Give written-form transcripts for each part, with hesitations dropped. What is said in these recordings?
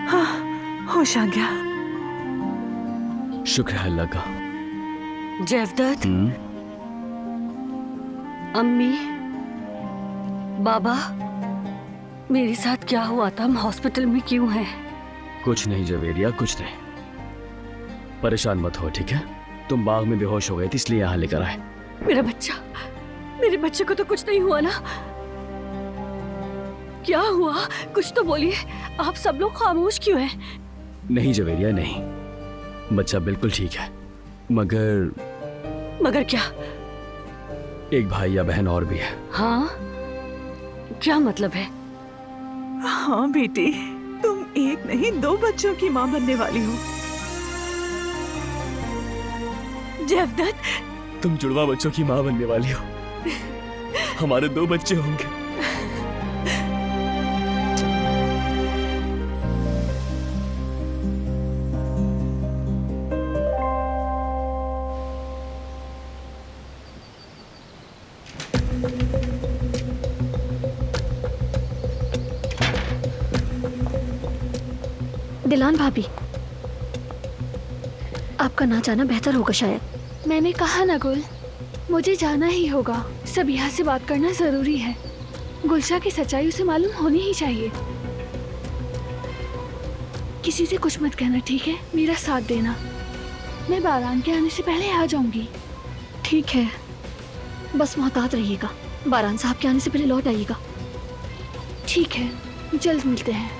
हाँ, होश आ गया। शुक्र है अल्लाह का। जयवदत्त, अम्मी, बाबा, मेरे साथ क्या हुआ था? हम हॉस्पिटल में क्यों हैं? कुछ नहीं जवेरिया, कुछ नहीं। परेशान मत हो, ठीक है? तुम बाग में बेहोश हो गए थे इसलिए यहाँ लेकर आए। मेरा बच्चा, मेरे बच्चे को तो कुछ नहीं हुआ ना? क्या हुआ? कुछ तो बोलिए। आप सब लोग खामोश क्यों हैं? नहीं जवेरिया, नहीं, बच्चा बिल्कुल ठीक है। मगर क्या? एक भाई या बहन और भी है। हाँ? क्या मतलब है? हाँ बेटी, तुम एक नहीं 2 बच्चों की माँ बनने वाली हो। जयवदत्त, तुम जुड़वा बच्चों की माँ बनने वाली हो। हमारे 2 बच्चे होंगे। दिलान भाभी, आपका ना जाना बेहतर होगा शायद। मैंने कहा ना गुल, मुझे जाना ही होगा। सब यहाँ से बात करना जरूरी है। गुलशा की सच्चाई उसे मालूम होनी ही चाहिए। किसी से कुछ मत कहना, ठीक है? मेरा साथ देना। मैं बारान के आने से पहले आ जाऊंगी। ठीक है, बस मोहतात रहिएगा। बारान साहब के आने से पहले लौट आइएगा। ठीक है, जल्द मिलते हैं।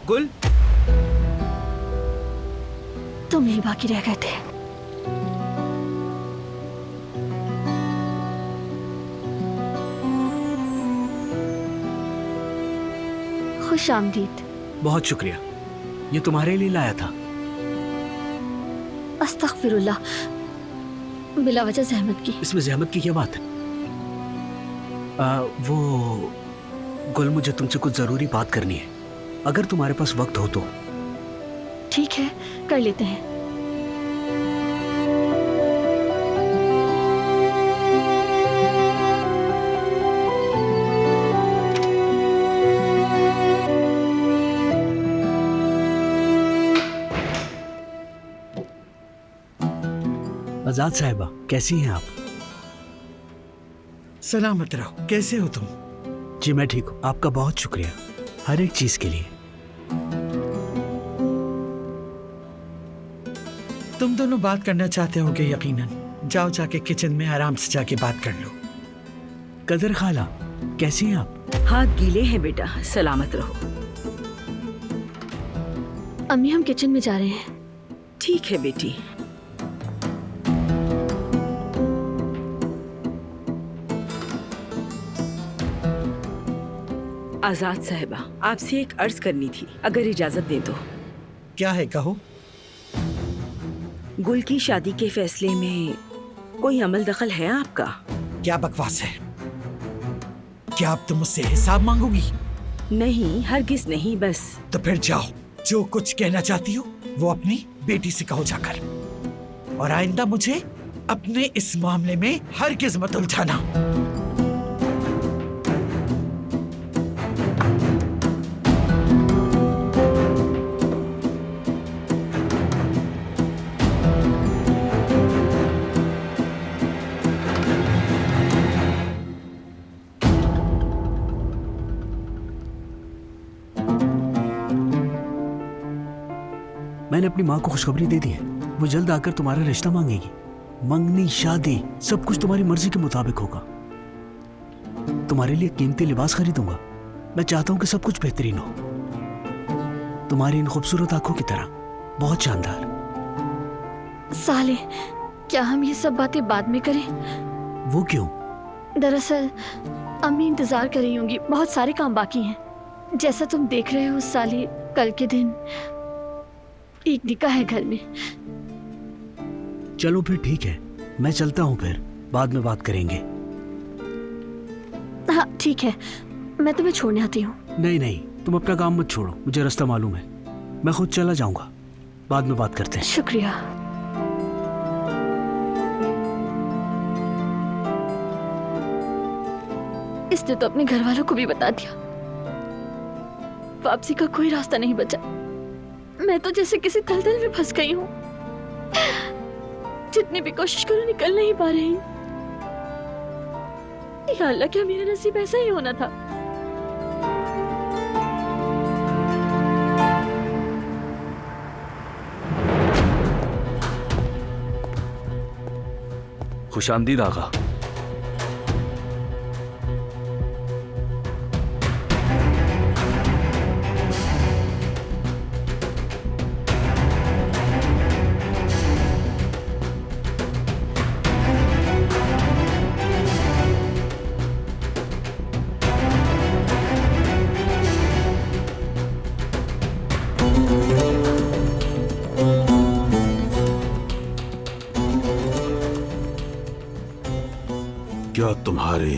गुल, तुम ही बाकी रह गए थे। खुश आमदीद। बहुत शुक्रिया, ये तुम्हारे लिए लाया था। अस्तगफिरुल्लाह, बिला वजह जहमत की। इसमें जहमत की क्या बात है? वो गुल, मुझे तुमसे कुछ जरूरी बात करनी है, अगर तुम्हारे पास वक्त हो तो। ठीक है, कर लेते हैं। आजाद साहिबा, कैसी हैं आप? सलामत रहो। कैसे हो तुम? जी मैं ठीक हूँ, आपका बहुत शुक्रिया हर एक चीज के लिए। तुम दोनों बात करना चाहते होगे यकीनन। जाओ, जाके किचन में आराम से जाके बात कर लो। कदर खाला, कैसी हैं आप? हाथ गीले हैं बेटा, सलामत रहो। अम्मी, हम किचन में जा रहे हैं। ठीक है बेटी। आजाद साहिबा, आपसे एक अर्ज करनी थी, अगर इजाजत दे दो। क्या है, कहो। गुल की शादी के फैसले में कोई अमल दखल है आपका? क्या बकवास है? क्या अब तुम मुझसे हिसाब मांगोगी? नहीं, हरगिज नहीं। बस तो फिर जाओ, जो कुछ कहना चाहती हो वो अपनी बेटी से कहो जाकर, और आइंदा मुझे अपने इस मामले में हरगिज मत उलझाना। मैंने अपनी माँ को खुशखबरी दे दी है, वो जल्द आकर तुम्हारा रिश्ता मांगेगी। मंगनी, शादी, सब कुछ तुम्हारी मर्जी के मुताबिक होगा। तुम्हारे लिए कीमती लिबास खरीदूंगा। मैं चाहता हूँ कि सब कुछ बेहतरीन हो, तुम्हारी इन खूबसूरत आंखों की तरह, बहुत शानदार। साले, क्या हम ये सब बातें बाद में करें? वो क्यों? दरअसल अम्मी इंतजार कर रही होंगी, बहुत सारे काम बाकी हैं। जैसा तुम देख रहे हो साली, कल के दिन एक निकाह है घर में। चलो फिर ठीक है, मैं चलता हूँ, फिर बाद में बात करेंगे। हाँ ठीक है, मैं तुम्हें छोड़ने आती हूँ। नहीं नहीं, तुम अपना काम मत छोड़ो, मुझे रास्ता मालूम है, मैं खुद चला जाऊंगा, बाद में बात करते हैं। शुक्रिया। इसने तो अपने घर वालों को भी बता दिया। वापसी का कोई रास्ता नहीं बचा। मैं तो जैसे किसी दलदल में फंस गई हूँ। जितनी भी कोशिश करूं निकल नहीं पा रही। या अल्लाह, क्या मेरा नसीब ऐसा ही होना था? खुशामदीद आगा। क्या तुम्हारी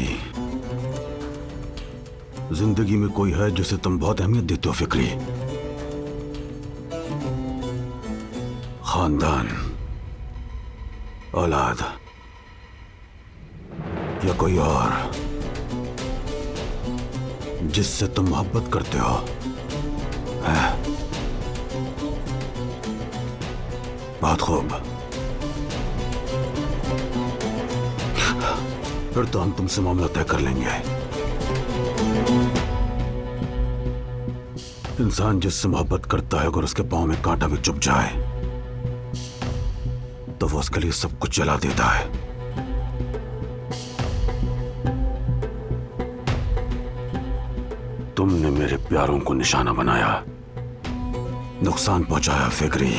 जिंदगी में कोई है जिसे तुम बहुत अहमियत देते हो फिक्री? खानदान, औलाद या कोई और जिससे तुम मोहब्बत करते हो? है? बहुत खूब, फिर तो हम तुमसे मामला तय कर लेंगे। इंसान जिससे मोहब्बत करता है, अगर उसके पांव में कांटा भी चुभ जाए तो वो उसके लिए सब कुछ जला देता है। तुमने मेरे प्यारों को निशाना बनाया, नुकसान पहुंचाया फिक्री।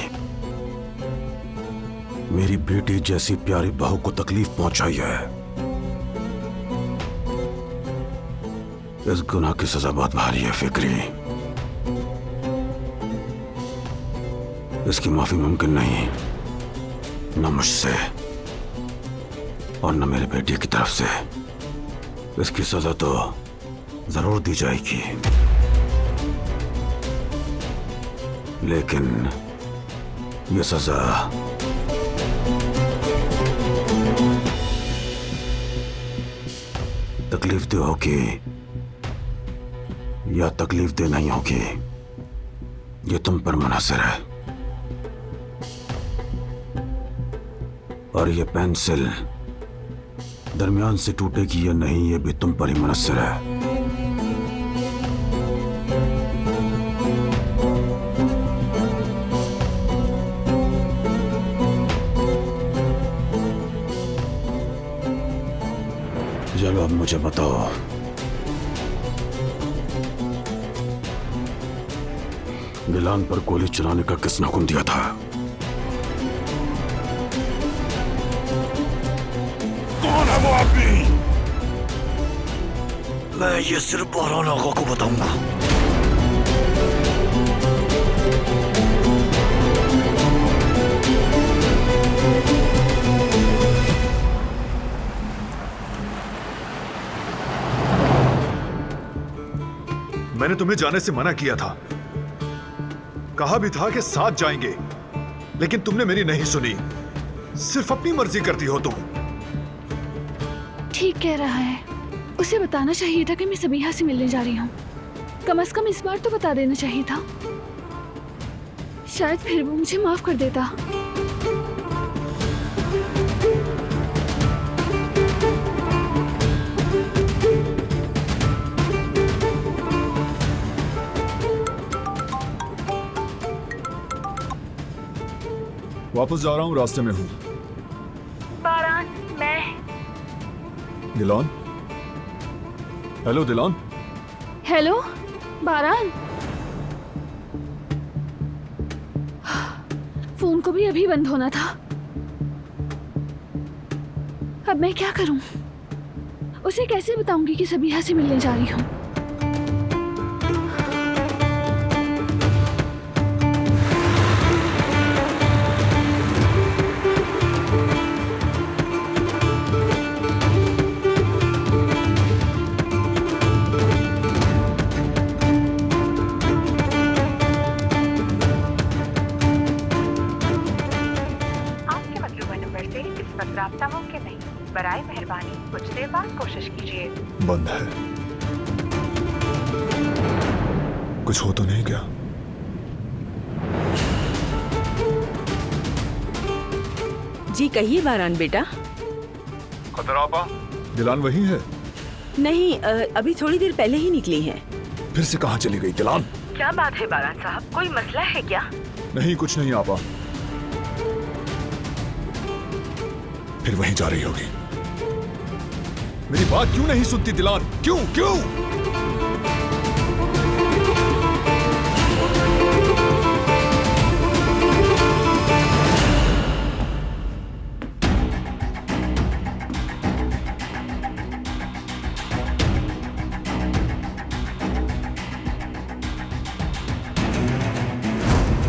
मेरी बेटी जैसी प्यारी बहू को तकलीफ पहुंचाई है। इस गुनाह की सजा बहुत भारी है फिक्री। इसकी माफी मुमकिन नहीं, न मुझसे और न मेरे बेटे की तरफ से। इसकी सजा तो जरूर दी जाएगी, लेकिन यह सजा तकलीफ दे होगी या तकलीफ दे नहीं होगी, ये तुम पर मुनहसर है। और ये पेंसिल दरमियान से टूटेगी या नहीं, ये भी तुम पर ही मुनहसर है। चलो अब मुझे बताओ, गिलान पर गोली चलाने का किसने हुक्म दिया था? कौन है वो आदमी? मैं ये सिर्फ बहरान आगा को बताऊंगा। मैंने तुम्हें जाने से मना किया था, कहा भी था कि साथ जाएंगे, लेकिन तुमने मेरी नहीं सुनी। सिर्फ अपनी मर्जी करती हो तुम। ठीक कह रहा है, उसे बताना चाहिए था कि मैं सबीहा से मिलने जा रही हूँ। कम से कम इस बार तो बता देना चाहिए था, शायद फिर वो मुझे माफ कर देता। वापस जा रहा हूँ, रास्ते में हूँ। बारान, मैं। दिलान? हेलो दिलान। हेलो बारान। फोन को भी अभी बंद होना था। अब मैं क्या करूं? उसे कैसे बताऊंगी कि सबीहा से मिलने जा रही हूँ? आपके मतलूबा नंबर से इस वक्त राब्ता मुमकिन नहीं। बराए मेहरबानी कुछ देर बाद कोशिश कीजिए। बंद है। कुछ हो तो नहीं क्या? जी कहिए बारान बेटा। खतरा आपा, दिलान वही है? नहीं, अभी थोड़ी देर पहले ही निकली हैं। फिर से कहाँ चली गई दिलान? क्या बात है बारान साहब, कोई मसला है क्या? नहीं, कुछ नहीं आपा। फिर वहीं जा रही होगी। मेरी बात क्यों नहीं सुनती दिलान? क्यों क्यों?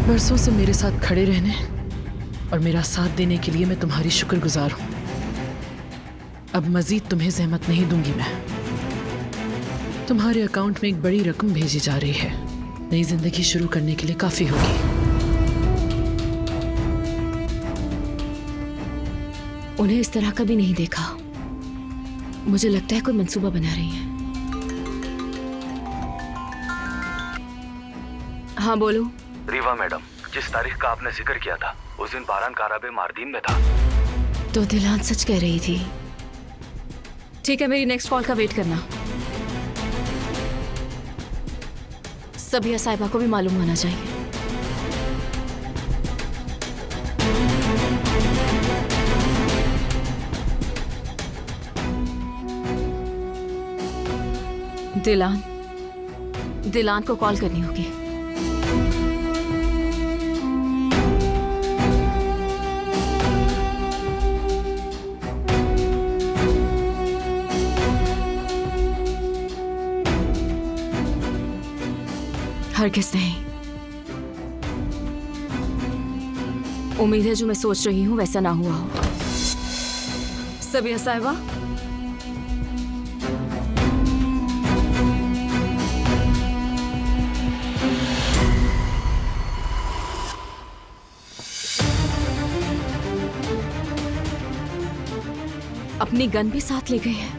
बरसों से मेरे साथ खड़े रहने और मेरा साथ देने के लिए मैं तुम्हारी शुक्रगुजार हूं। अब मजीद तुम्हें जहमत नहीं दूंगी मैं। तुम्हारे अकाउंट में एक बड़ी रकम भेजी जा रही है, नई जिंदगी शुरू करने के लिए काफी होगी। उन्हें इस तरह कभी नहीं देखा। मुझे लगता है कोई मंसूबा बना रही है। हाँ बोलो। रीवा मैडम, जिस तारीख का आपने जिक्र किया था उस दिन बारान काराबे मारदीन में था। तो दिलान सच कह रही थी। ठीक है, मेरी नेक्स्ट कॉल का वेट करना। सबीहा साहिबा को भी मालूम होना चाहिए। दिलान को कॉल करनी होगी। हरगिज़ नहीं। उम्मीद है जो मैं सोच रही हूं वैसा ना हुआ हो। सबीहा साहिबा, अपनी गन भी साथ ले गए हैं,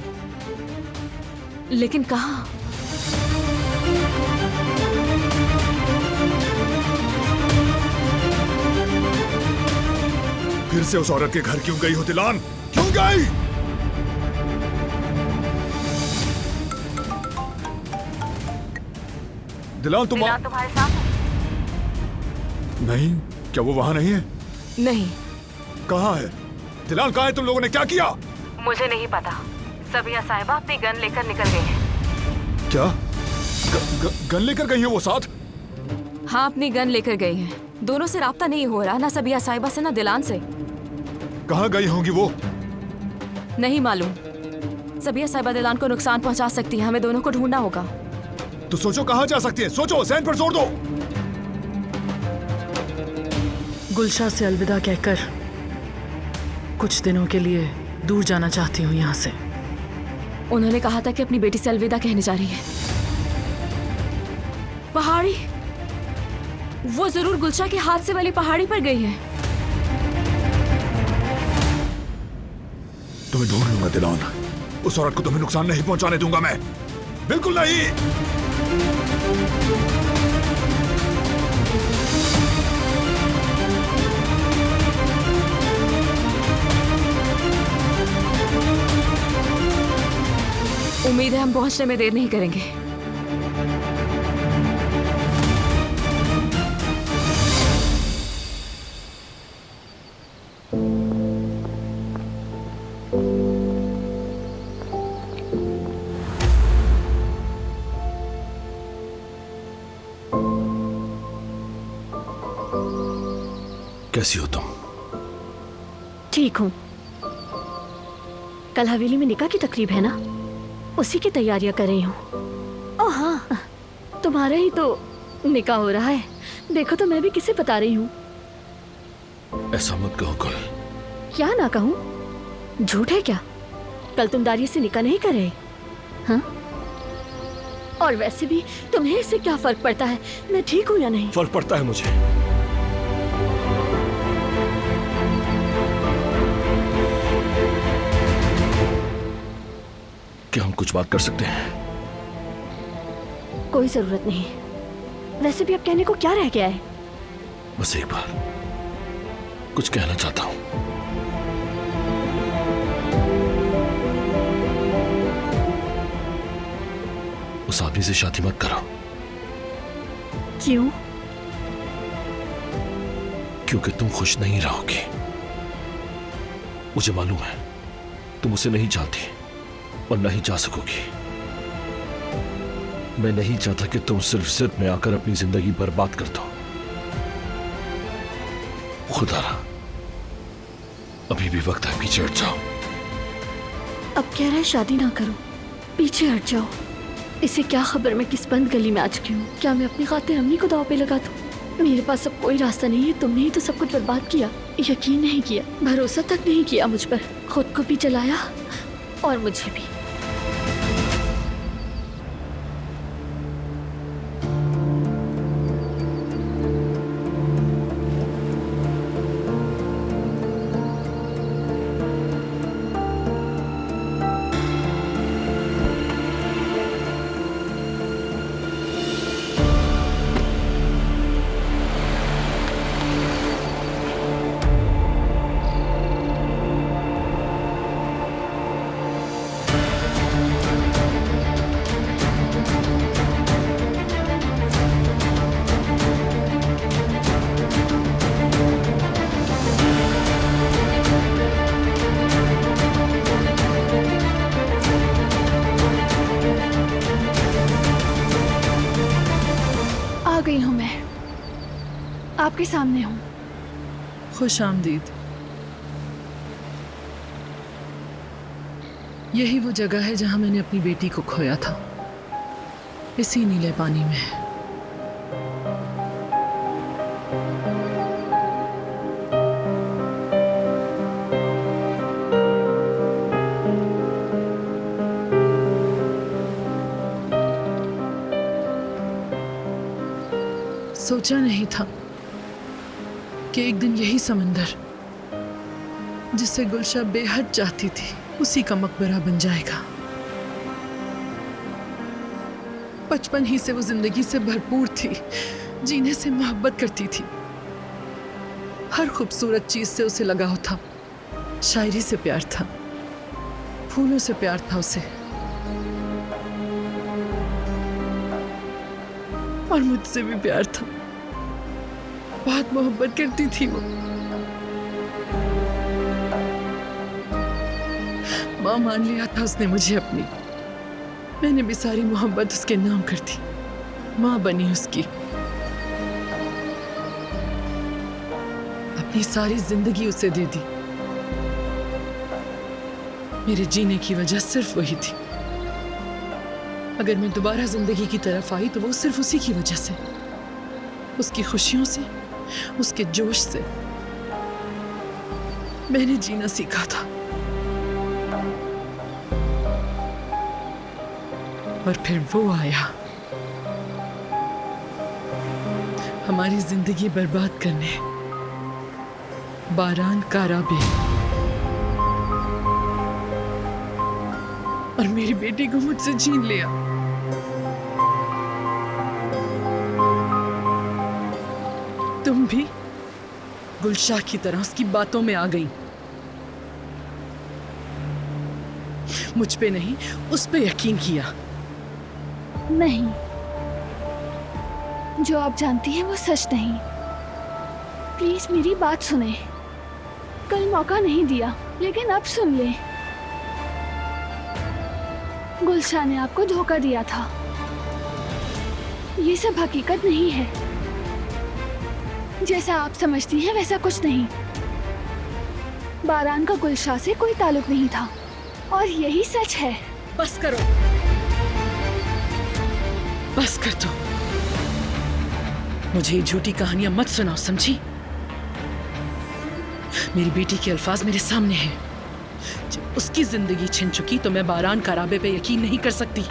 लेकिन कहां? फिर से उस औरत के घर क्यों गई हो दिलान? क्यों गई? दिलान तुम्हारे साथ है? नहीं, क्या वो वहां नहीं है? नहीं। कहाँ है? दिलान कहाँ है? तुम लोगों ने क्या किया? मुझे नहीं पता। सबीहा साहिबा अपनी गन लेकर निकल गई हैं। क्या? गन लेकर गई है वो साथ? हाँ, अपनी गन लेकर गई हैं। दोनों से राब्ता नहीं हो रहा, ना सबीहा साहिबा से ना दिलान से। कहाँ गई होंगी वो? नहीं मालूम। सबीहा साहिबा दिलान को नुकसान पहुंचा सकती है, हमें दोनों को ढूंढना होगा। तो सोचो कहाँ जा सकती है, सोचो, ज़हन पर जोर दो। गुलशा से अलविदा कहकर कुछ दिनों के लिए दूर जाना चाहती हूँ यहाँ से। उन्होंने कहा था कि अपनी बेटी से अलविदा कहने जा रही है। पहाड़ी, वो जरूर गुलशा के हाथ से वाली पहाड़ी पर गई है। तुम्हें ढूंढ लूंगा दिलान। उस औरत को तुम्हें नुकसान नहीं पहुंचाने दूंगा मैं, बिल्कुल नहीं। उम्मीद है हम पहुंचने में देर नहीं करेंगे। कैसी हो तुम? ठीक हूँ। कल हवेली में निकाह की तकरीब है ना? उसी की तैयारियां कर रही हूँ। ओह हाँ, तुम्हारा ही तो निकाह हो रहा है। देखो तो मैं भी किसे बता रही हूँ। ऐसा मत कहो गुल। क्या ना कहूँ? झूठ है क्या? कल तुम दारिया से निकाह नहीं कर रहे? हाँ? और वैसे भी तुम्हें इससे क्या फर्क पड़ता है? मैं ठीक हूँ या नहीं? फर्क पड़ता है मुझे। क्या हम कुछ बात कर सकते हैं? कोई जरूरत नहीं। वैसे भी अब कहने को क्या रह गया है? बस एक बार कुछ कहना चाहता हूं। उस आदमी से शादी मत करो। क्यों? क्योंकि तुम खुश नहीं रहोगी। मुझे मालूम है तुम उसे नहीं चाहती और नहीं जा सकोगी। मैं नहीं चाहता कि तुम सिर्फ में आकर अपनी जिंदगी बर्बाद कर दो। खुदा रहा, अभी भी वक्त है, पीछे हट जाओ। अब कह रहा है शादी ना करो, पीछे हट जाओ। इसे क्या खबर मैं किस बंद गली में आ चुकी हूँ? क्या मैं अपनी खातिर अम्मी को दांव पे लगा दूं? मेरे पास अब कोई रास्ता नहीं है। तुमने ही तो सब कुछ बर्बाद किया। यकीन नहीं किया, भरोसा तक नहीं किया मुझ पर। खुद को भी जलाया और मुझे भी। आ गई हूँ मैं, आपके सामने हूँ। खुश आमदीद। यही वो जगह है जहां मैंने अपनी बेटी को खोया था, इसी नीले पानी में। सोचा नहीं था कि एक दिन यही समंदर जिसे गुलशा बेहद चाहती थी उसी का मकबरा बन जाएगा। बचपन ही से वो जिंदगी से भरपूर थी, जीने से मोहब्बत करती थी। हर खूबसूरत चीज से उसे लगाव था। शायरी से प्यार था, फूलों से प्यार था उसे, और मुझसे भी प्यार था। बहुत मोहब्बत करती थी वो। माँ मान लिया था उसने मुझे अपनी। मैंने भी सारी मोहब्बत उसके नाम कर दी, माँ बनी उसकी। अपनी सारी जिंदगी उसे दे दी। मेरे जीने की वजह सिर्फ वही थी। अगर मैं दोबारा जिंदगी की तरफ आई तो वो सिर्फ उसी की वजह से, उसकी खुशियों से, उसके जोश से मैंने जीना सीखा था। और फिर वो आया हमारी जिंदगी बर्बाद करने, बारान काराबे, और मेरी बेटी को मुझसे छीन लिया। तुम भी गुलशाह की तरह उसकी बातों में आ गई। मुझ पे नहीं, उस पे यकीन किया। नहीं, जो आप जानती हैं वो सच नहीं। प्लीज मेरी बात सुने। कल मौका नहीं दिया, लेकिन अब सुन ले। गुलशाह ने आपको धोखा दिया था। ये सब हकीकत नहीं है। जैसा आप समझती हैं वैसा कुछ नहीं। बारान का गुलशाह से कोई ताल्लुक नहीं था, और यही सच है। बस करो। बस कर दो। मुझे ये झूठी कहानियां मत सुनाओ, समझी? मेरी बेटी के अल्फाज मेरे सामने हैं। जब उसकी जिंदगी छिन चुकी तो मैं बारान कराबे पे यकीन नहीं कर सकती।